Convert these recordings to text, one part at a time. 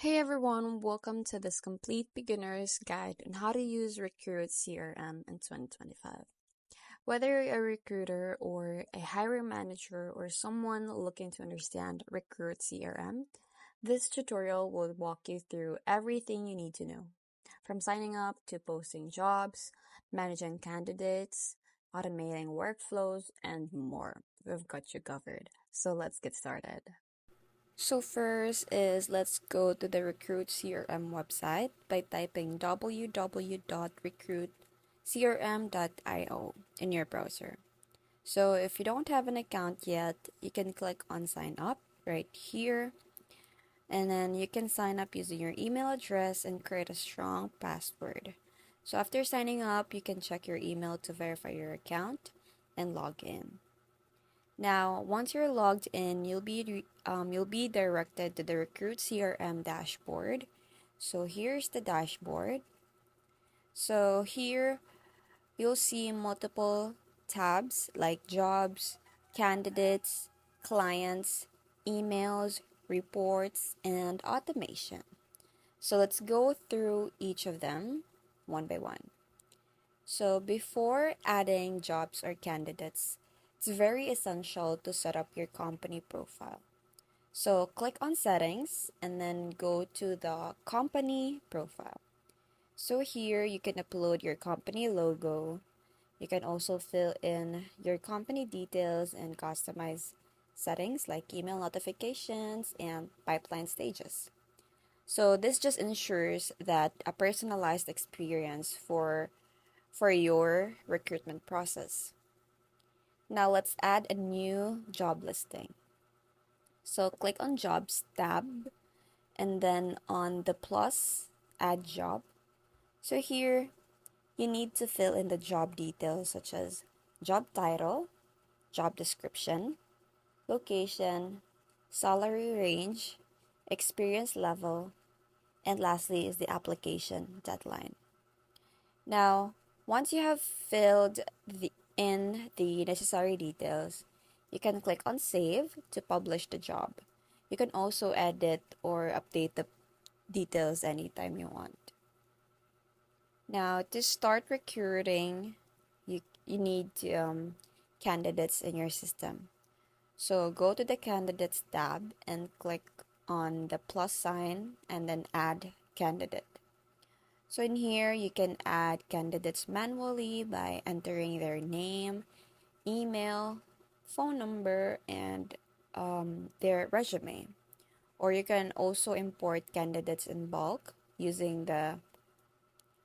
Hey everyone, welcome to this complete beginner's guide on how to use Recruit CRM in 2025. Whether you're a recruiter or a hiring manager or someone looking to understand Recruit CRM, this tutorial will walk you through everything you need to know. From signing up to posting jobs, managing candidates, automating workflows, and more. We've got you covered. So let's get started. So first is let's go to the Recruit CRM website by typing www.recruitcrm.io in your browser. So if you don't have an account yet, you can click on sign up right here, and then you can sign up using your email address and create a strong password. So after signing up, you can check your email to verify your account and log in. Now, once you're logged in, you'll be directed to the Recruit CRM dashboard. So here's the dashboard. So here you'll see multiple tabs like jobs, candidates, clients, emails, reports, and automation. So let's go through each of them one by one. So before adding jobs or candidates, it's very essential to set up your company profile. So click on settings and then go to the company profile. So here you can upload your company logo. You can also fill in your company details and customize settings like email notifications and pipeline stages. So this just ensures that a personalized experience for your recruitment process. Now let's add a new job listing. So click on Jobs tab and then on the plus, add job. So here you need to fill in the job details such as job title, job description, location, salary range, experience level, and lastly is the application deadline. Now, once you have filled in the necessary details, you can click on Save to publish the job. You can also edit or update the details anytime you want. Now, to start recruiting, you need candidates in your system. So go to the Candidates tab and click on the plus sign and then Add Candidate. So in here, you can add candidates manually by entering their name, email, phone number, and their resume. Or you can also import candidates in bulk using the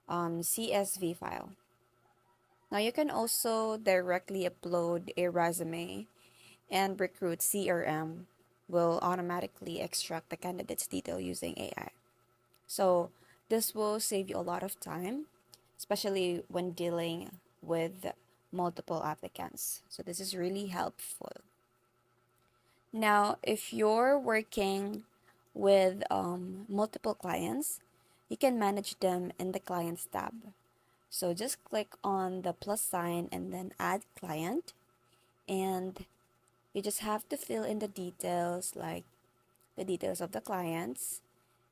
CSV file. Now you can also directly upload a resume and Recruit CRM will automatically extract the candidate's detail using AI. So this will save you a lot of time, especially when dealing with multiple applicants. So this is really helpful. Now, if you're working with multiple clients, you can manage them in the Clients tab. So just click on the plus sign and then Add Client, and you just have to fill in the details like the details of the clients,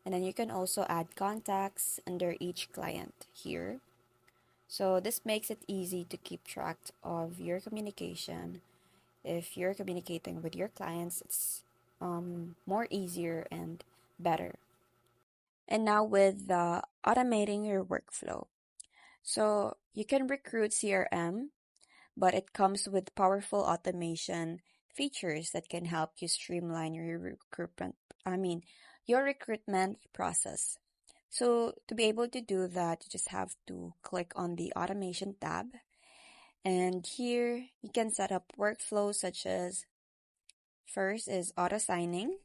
and then you can also add contacts under each client here. So this makes it easy to keep track of your communication. If you're communicating with your clients, it's more easier and better. And now with automating your workflow. So you can recruit CRM, but it comes with powerful automation features that can help you streamline your recruitment process. So to be able to do that, you just have to click on the automation tab. And here you can set up workflows such as first is auto-signing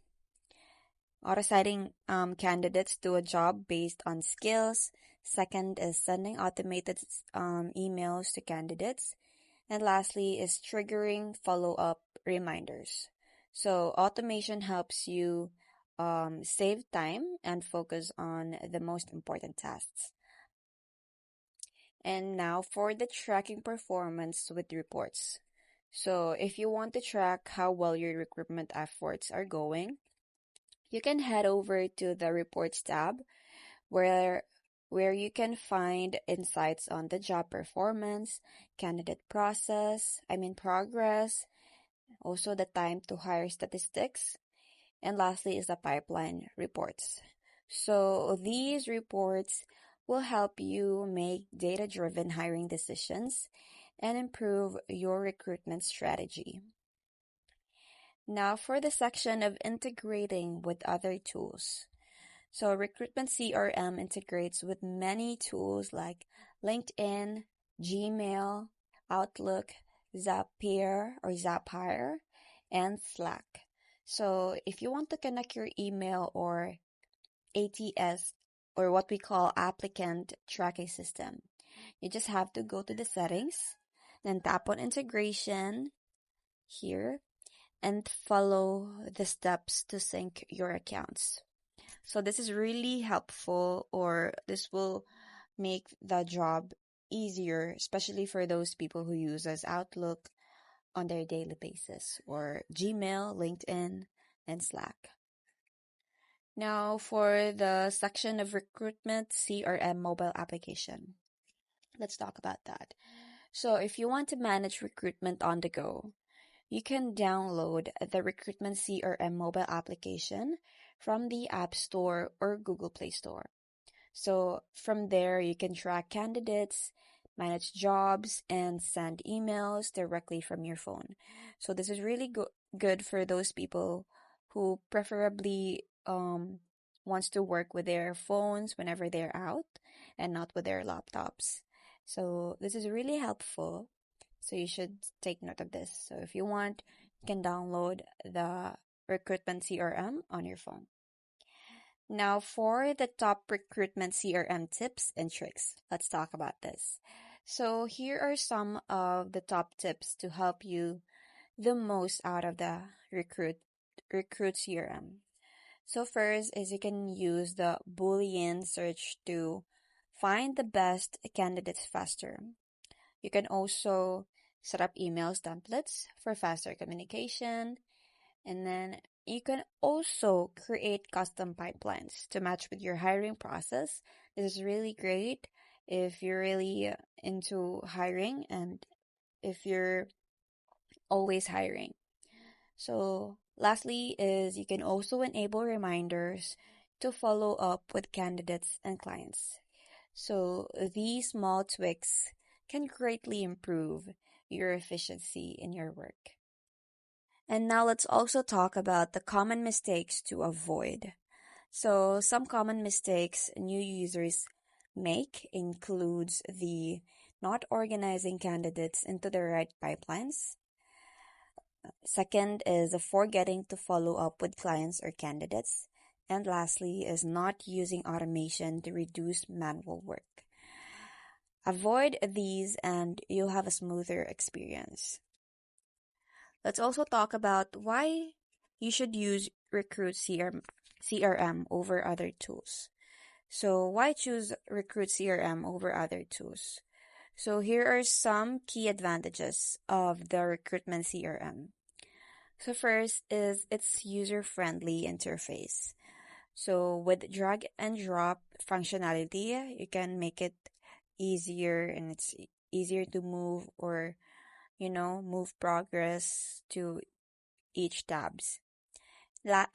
candidates to a job based on skills. Second is sending automated emails to candidates. And lastly is triggering follow-up reminders. So automation helps you save time and focus on the most important tasks. And now for the tracking performance with reports. So if you want to track how well your recruitment efforts are going, you can head over to the Reports tab where you can find insights on the job performance, candidate progress, also the time to hire statistics, and lastly is the pipeline reports. So these reports will help you make data-driven hiring decisions and improve your recruitment strategy. Now for the section of integrating with other tools. So Recruitment CRM integrates with many tools like LinkedIn, Gmail, Outlook, Zapier, and Slack. So if you want to connect your email or ATS, or what we call applicant tracking system, you just have to go to the settings, then tap on integration here, and follow the steps to sync your accounts. So this is really helpful, or this will make the job easier, especially for those people who uses Outlook on their daily basis, or Gmail, LinkedIn, and Slack. Now for the section of Recruitment CRM mobile application. Let's talk about that. So if you want to manage recruitment on the go, you can download the Recruitment CRM mobile application from the App Store or Google Play Store. So from there, you can track candidates, manage jobs, and send emails directly from your phone. So this is really good for those people who preferably wants to work with their phones whenever they're out and not with their laptops. So this is really helpful. So you should take note of this. So if you want, you can download the Recruitment CRM on your phone. Now for the top recruitment CRM tips and tricks, let's talk about this. So here are some of the top tips to help you the most out of the Recruit CRM. So first is you can use the Boolean search to find the best candidates faster. You can also set up emails templates for faster communication, and then you can also create custom pipelines to match with your hiring process. This is really great if you're really into hiring and if you're always hiring. So lastly is you can also enable reminders to follow up with candidates and clients. So these small tweaks can greatly improve your efficiency in your work. And now let's also talk about the common mistakes to avoid. So some common mistakes new users make includes the not organizing candidates into the right pipelines. Second is forgetting to follow up with clients or candidates. And lastly is not using automation to reduce manual work. Avoid these and you'll have a smoother experience. Let's also talk about why you should use Recruit CRM over other tools. So why choose Recruit CRM over other tools? So here are some key advantages of the Recruitment CRM. So first is its user-friendly interface. So with drag and drop functionality, you can make it easier and it's easier to move or move progress to each tabs.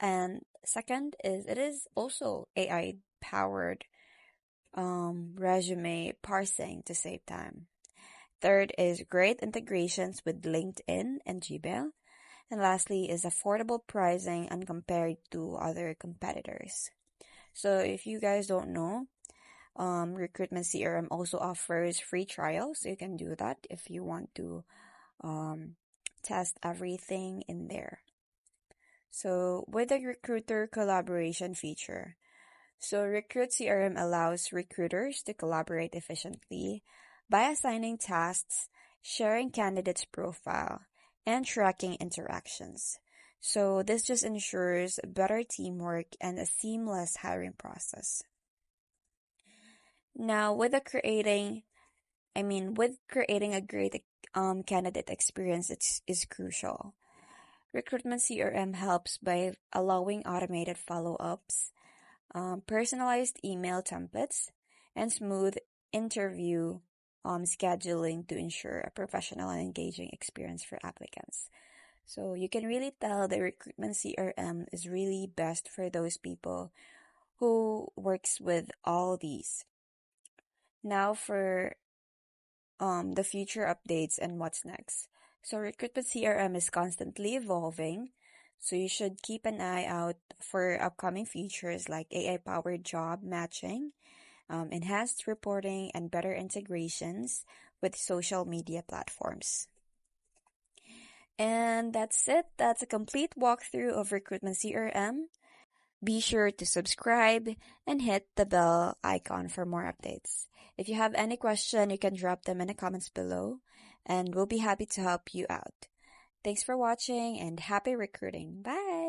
And second is it is also AI powered resume parsing to save time. Third is great integrations with LinkedIn and Gmail. And lastly is affordable pricing and compared to other competitors. So if you guys don't know, Recruitment CRM also offers free trials. So you can do that if you want to test everything in there. So with the recruiter collaboration feature, so Recruit CRM allows recruiters to collaborate efficiently by assigning tasks, sharing candidates' profile, and tracking interactions. So this just ensures better teamwork and a seamless hiring process. Now, with creating a great candidate experience is crucial. Recruitment CRM helps by allowing automated follow-ups, personalized email templates, and smooth interview scheduling to ensure a professional and engaging experience for applicants. So you can really tell the recruitment CRM is really best for those people who works with all these. Now for the future updates and what's next. So Recruitment CRM is constantly evolving, so you should keep an eye out for upcoming features like AI-powered job matching, enhanced reporting, and better integrations with social media platforms. And that's it. That's a complete walkthrough of Recruitment CRM. Be sure to subscribe and hit the bell icon for more updates. If you have any question, you can drop them in the comments below, and we'll be happy to help you out. Thanks for watching and happy recruiting. Bye!